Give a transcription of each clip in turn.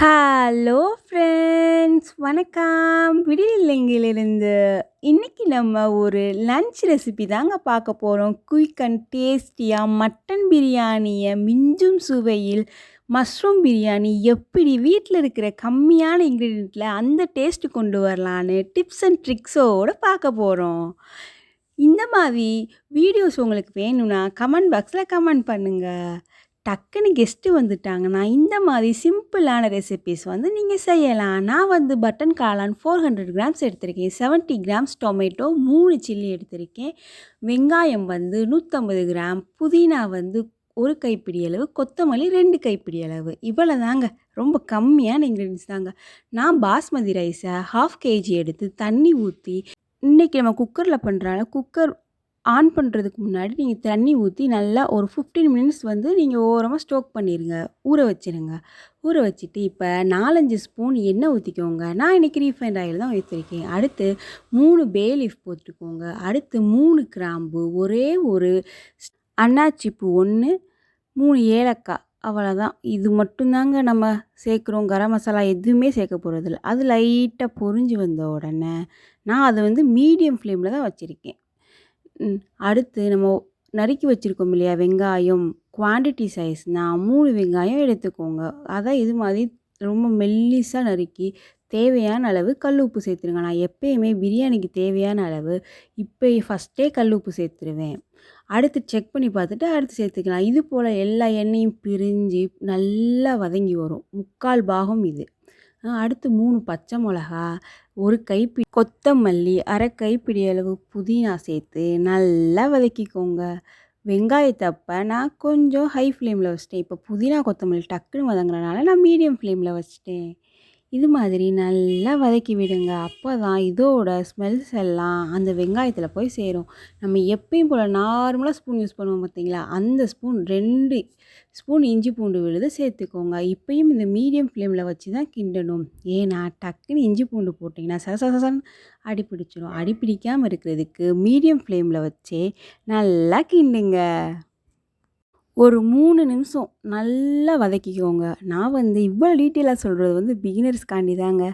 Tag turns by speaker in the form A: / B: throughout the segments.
A: Hello friends, வணக்கம். விடியலிங்கிலிருந்து இன்னைக்கு நம்ம ஒரு லன்ச் ரெசிபி தாங்க பார்க்க போகிறோம். குயிக் அண்ட் டேஸ்டியாக மட்டன் பிரியாணியை மிஞ்சும் சுவையில் மஷ்ரூம் பிரியாணி எப்படி வீட்டில் இருக்கிற கம்மியான இன்க்ரீடியண்ட்டில் அந்த டேஸ்ட் கொண்டு வரலான்னு டிப்ஸ் அண்ட் ட்ரிக்ஸோடு பார்க்க போகிறோம். இந்த மாதிரி வீடியோஸ் உங்களுக்கு வேணும்னா கமெண்ட் பாக்ஸில் கமெண்ட் பண்ணுங்கள். டக்குன்னு கெஸ்ட்டு வந்துட்டாங்கன்னா இந்த மாதிரி சிம்பிளான ரெசிபீஸ் நீங்கள் செய்யலாம். நான் பட்டன் காளான் 400 கிராம்ஸ் எடுத்திருக்கேன், 70 கிராம்ஸ் டொமேட்டோ, 3 சில்லி எடுத்திருக்கேன், வெங்காயம் 150 கிராம், புதினா 1 கைப்பிடி அளவு, கொத்தமல்லி 2 கைப்பிடி அளவு. இவ்வளோ தாங்க, ரொம்ப கம்மியான இன்க்ரீடியன்ஸ் தாங்க. நான் பாஸ்மதி ரைஸை 1/2 kg எடுத்து தண்ணி ஊற்றி, இன்றைக்கி நம்ம குக்கரில் பண்ணுறாங்க. குக்கர் ஆன் பண்ணுறதுக்கு முன்னாடி நீங்கள் தண்ணி ஊற்றி நல்லா ஒரு 15 மினிட்ஸ் நீங்கள் ஓரமாக ஸ்டோக் பண்ணிடுங்க, ஊற வச்சுருங்க. ஊற வச்சுட்டு இப்போ 4-5 ஸ்பூன் எண்ணெய் ஊற்றிக்கோங்க. நான் இன்றைக்கி ரீஃபைண்ட் ஆயில் தான் ஊற்றிருக்கேன். அடுத்து 3 பே லீஃப் போட்டுக்கோங்க. அடுத்து 3 கிராம்பு, ஒரே ஒரு அன்னாச்சி பூ 1, 3 ஏலக்காய், அவ்வளோதான். இது மட்டும்தாங்க நம்ம சேர்க்குறோம். கரம் மசாலா எதுவுமே சேர்க்க போகிறதில்ல. அது லைட்டாக பொரிஞ்சு வந்த உடனே நான் அதை மீடியம் ஃப்ளேமில் தான் வச்சுருக்கேன். அடுத்து நம்ம நறுக்கி வச்சுருக்கோம் இல்லையா வெங்காயம், குவான்டிட்டி சைஸ்னால் 3 வெங்காயம் எடுத்துக்கோங்க. அதான் இது மாதிரி ரொம்ப மெல்லிஸாக நறுக்கி தேவையான அளவு கல் உப்பு சேர்த்துருங்க. நான் எப்பயுமே பிரியாணிக்கு தேவையான அளவு இப்போ ஃபஸ்ட்டே கல் உப்பு சேர்த்துருவேன். அடுத்து செக் பண்ணி பார்த்துட்டு அடுத்து சேர்த்துக்கலாம். இது போல் எல்லா எண்ணெயும் பிரிஞ்சு நல்லா வதங்கி வரும். 3/4 பாகம் இது. அடுத்து 3 பச்சை மிளகா, 1 கைப்பிடி கொத்தமல்லி, அரை கைப்பிடி அளவு புதினா சேர்த்து நல்லா வதக்கிக்கோங்க. வெங்காயத்தை அப்போ நான் கொஞ்சம் ஹை ஃப்ளேமில் வச்சிட்டேன். இப்போ புதினா கொத்தமல்லி டக்குன்னு வதங்குறனால நான் மீடியம் ஃப்ளேமில் வச்சிட்டேன். இது மாதிரி நல்லா வதக்கி விடுங்க. அப்போ தான் இதோட ஸ்மெல்ஸ் எல்லாம் அந்த வெங்காயத்தில் போய் சேரும். நம்ம எப்பயும் போல் நார்மலாக ஸ்பூன் யூஸ் பண்ணுவோம் பார்த்தீங்களா, அந்த ஸ்பூன் 2 ஸ்பூன் இஞ்சி பூண்டு விழுது சேர்த்துக்கோங்க. இப்பயும் இந்த மீடியம் ஃப்ளேமில் வச்சு தான் கிண்டணும். ஏன்னா டக்குன்னு இஞ்சி பூண்டு போட்டிங்கன்னா சசசன்னு அடி பிடிச்சிடும். அடி பிடிக்காமல் இருக்கிறதுக்கு மீடியம் ஃப்ளேமில் வச்சே நல்லா கிண்டுங்க. ஒரு 3 நிமிஷம் நல்லா வதக்கிக்கோங்க. நான் இவ்வளோ டீட்டெயிலாக சொல்கிறது பிகினர்ஸ்காண்டி தாங்க.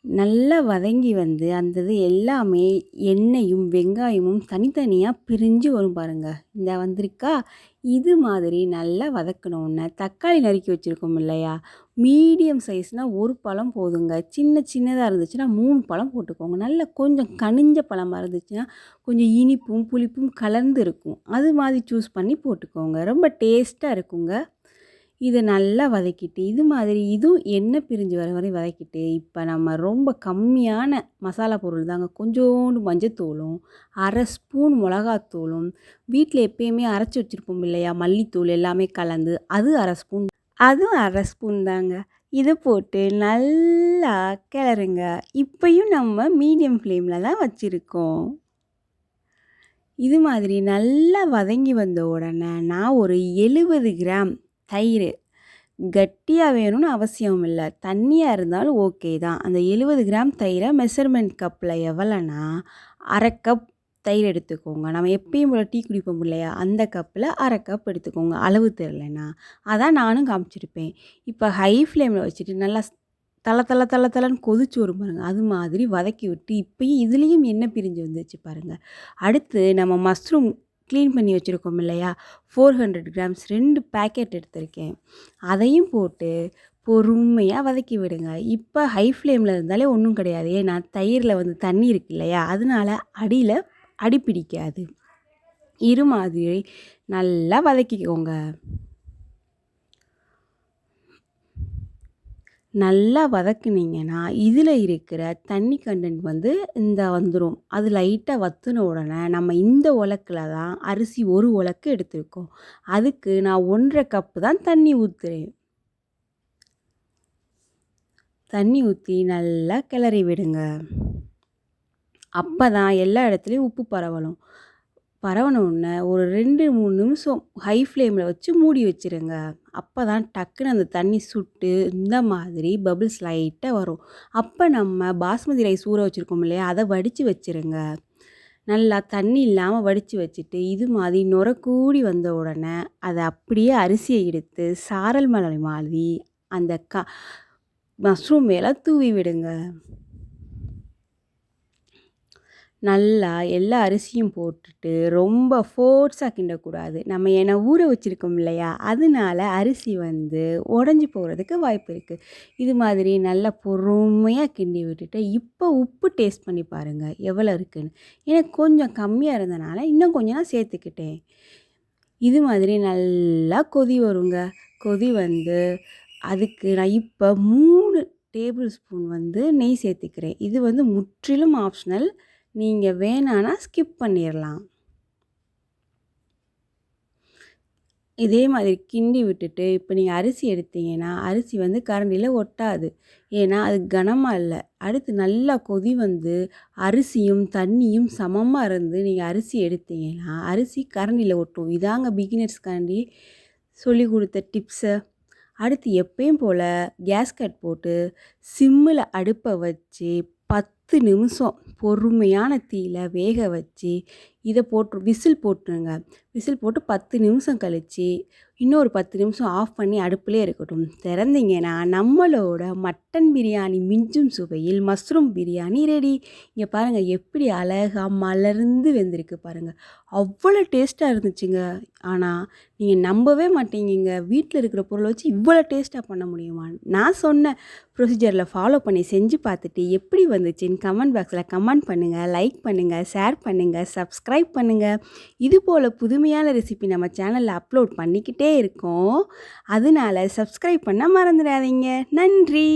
A: நல்லா வதங்கி அந்த இது எல்லாமே எண்ணெயும் வெங்காயமும் தனித்தனியாக பிரிஞ்சு வரும் பாருங்கள். இந்த வந்திருக்கா. இது மாதிரி நல்லா வதக்கணுன்னு தக்காளி நறுக்கி வச்சுருக்கோம் இல்லையா, மீடியம் சைஸ்னால் 1 பழம் போதுங்க. சின்னதாக இருந்துச்சுன்னா 3 பழம் போட்டுக்கோங்க. நல்லா கொஞ்சம் கனிஞ்ச பழமாக இருந்துச்சுன்னா கொஞ்சம் இனிப்பும் புளிப்பும் கலந்து இருக்கும். அது மாதிரி சூஸ் பண்ணி போட்டுக்கோங்க. ரொம்ப டேஸ்ட்டாக இருக்குங்க. இதை நல்லா வதக்கிட்டு இது மாதிரி இதுவும் எண்ணெய் பிரிஞ்சு வர வரை வதக்கிட்டு, இப்போ நம்ம ரொம்ப கம்மியான மசாலா பொருள் தாங்க. கொஞ்சோண்டு மஞ்சத்தூளும், அரை ஸ்பூன் மிளகாத்தூளும், வீட்டில் எப்பயுமே அரைச்சி வச்சுருப்போம் இல்லையா மல்லித்தூள் எல்லாமே கலந்து, அதுவும் அரை ஸ்பூன் தாங்க. இதை போட்டு நல்லா கிளறுங்க. இப்பயும் நம்ம மீடியம் ஃப்ளேமில் தான் வச்சுருக்கோம். இது மாதிரி நல்லா வதங்கி வந்த உடனே நான் ஒரு 70 கிராம் தயிர், கட்டியாக வேணும்னு அவசியம் இல்லை, தண்ணியாக இருந்தாலும் ஓகே தான். அந்த 70 கிராம் தயிரை மெஷர்மெண்ட் கப்பில் எவ்வளோனா அரை கப் தயிர் எடுத்துக்கோங்க. நம்ம எப்பயும் போல் டீ குடிப்போம் இல்லையா, அந்த கப்பில் அரை கப் எடுத்துக்கோங்க. அளவு தெரிலனா அதான் நானும் காமிச்சிருப்பேன். இப்போ ஹை ஃப்ளேமில் வச்சுட்டு நல்லா தளன்னு கொதிச்சு வரும் பாருங்கள். அது மாதிரி வதக்கி விட்டு இப்போயும் இதுலேயும் எண்ணெய் பிரிஞ்சு வந்துச்சு பாருங்கள். அடுத்து நம்ம மஷ்ரூம் க்ளீன் பண்ணி வச்சுருக்கோம் இல்லையா, 400 கிராம்ஸ் 2 பேக்கெட் எடுத்திருக்கேன். அதையும் போட்டு பொறுமையாக வதக்கி விடுங்க. இப்போ ஹை ஃப்ளேமில் இருந்தாலே ஒன்றும் கிடையாது. ஏன்னா தயிரில் தண்ணி இருக்கு இல்லையா, அதனால அடியில் அடி பிடிக்காது. இது மாதிரி நல்லா வதக்கிக்கோங்க. நல்லா வதக்குனீங்கன்னா இதில் இருக்கிற தண்ணி கண்டென்ட் இந்த வந்துடும். அது லைட்டாக வற்றின உடனே நம்ம இந்த உலக்கில் தான் அரிசி 1 உலக்கு எடுத்துருக்கோம். அதுக்கு நான் 1.5 கப்பு தான் தண்ணி ஊற்றுறேன். தண்ணி ஊற்றி நல்லா கிளறி விடுங்க. அப்போ தான் எல்லா இடத்துலையும் உப்பு பரவணுன்னு ஒரு 2-3 நிமிஷம் ஹை ஃப்ளேமில் வச்சு மூடி வச்சுருங்க. அப்போ தான் டக்குன்னு அந்த தண்ணி சுட்டு இந்த மாதிரி பபிள்ஸ் லைட்டாக வரும். அப்போ நம்ம பாஸ்மதி ரைஸ் ஊற வச்சுருக்கோம் இல்லையா, அதை வடித்து வச்சுருங்க. நல்லா தண்ணி இல்லாமல் வடித்து வச்சுட்டு இது மாதிரி நுர கூடி வந்த உடனே அதை அப்படியே அரிசியை எடுத்து சாரல் மலை மாதிரி அந்த மஷ்ரூம் மேலே தூவி விடுங்க. நல்லா எல்லா அரிசியும் போட்டுட்டு ரொம்ப ஃபோர்ஸாக கிண்டக்கூடாது. நம்ம ஏன்னா ஊற வச்சுருக்கோம் இல்லையா? அதனால அரிசி உடஞ்சி போகிறதுக்கு வாய்ப்பு இருக்குது. இது மாதிரி நல்லா பொறுமையாக கிண்டி விட்டுட்டு, இப்போ உப்பு டேஸ்ட் பண்ணி பாருங்கள் எவ்வளோ இருக்குன்னு. எனக்கு கொஞ்சம் கம்மியாக இருந்தனால இன்னும் கொஞ்சம் நான் சேர்த்துக்கிட்டேன். இது மாதிரி நல்லா கொதி வருங்க. கொதி அதுக்கு நான் இப்போ 3 டேபிள் ஸ்பூன் நெய் சேர்த்துக்கிறேன். இது முற்றிலும் ஆப்ஷனல். நீங்கள் வேணான்னா ஸ்கிப் பண்ணிடலாம். இதே மாதிரி கிண்டி விட்டுட்டு, இப்போ நீங்கள் அரிசி எடுத்தீங்கன்னா, அரிசி கரண்டியில் ஒட்டாது. ஏன்னா அது கனமாக இல்லை. அடுத்து நல்லா கொதி அரிசியும் தண்ணியும் சமமாக இருந்து நீங்கள் அரிசி எடுத்தீங்கன்னா, அரிசி கரண்டியில் ஒட்டும். இதாங்க பிகினர்ஸ்க்காண்டி சொல்லி கொடுத்த டிப்ஸு. அடுத்து எப்பயும் போல் கேஸ் கட் போட்டு சிம்மில் அடுப்பை வச்சு 10 நிமிஷம் பொறுமையான தீயில வேக வச்சு இதை விசில் போட்டுருங்க. விசில் போட்டு 10 நிமிஷம் கழித்து இன்னொரு 10 நிமிஷம் ஆஃப் பண்ணி அடுப்புலேயே இருக்கட்டும். திறந்தீங்கன்னா நம்மளோட மட்டன் பிரியாணி மிஞ்சும் சுவையில் மஷ்ரூம் பிரியாணி ரெடி. இங்கே பாருங்கள் எப்படி அழகாக மலர்ந்து வெந்திருக்கு பாருங்கள். அவ்வளோ டேஸ்ட்டாக இருந்துச்சுங்க. ஆனால் நீங்கள் நம்பவே மாட்டீங்க, வீட்டில் இருக்கிற பொருளை வச்சு இவ்வளோ டேஸ்ட்டாக பண்ண முடியுமா? நான் சொன்ன ப்ரொசீஜரில் ஃபாலோ பண்ணி செஞ்சு பார்த்துட்டு எப்படி வந்துச்சுன்னு கமெண்ட் பாக்ஸில் கமெண்ட் பண்ணுங்கள், லைக் பண்ணுங்கள், ஷேர் பண்ணுங்கள், சப்ஸ்கிரைப் பண்ணுங்கள். இதுபோல் புதுமையான ரெசிபி நம்ம சேனலில் அப்லோட் பண்ணிக்கிட்டே இருக்கோம். அதனால சப்ஸ்கிரைப் பண்ண மறந்துடாதீங்க. நன்றி.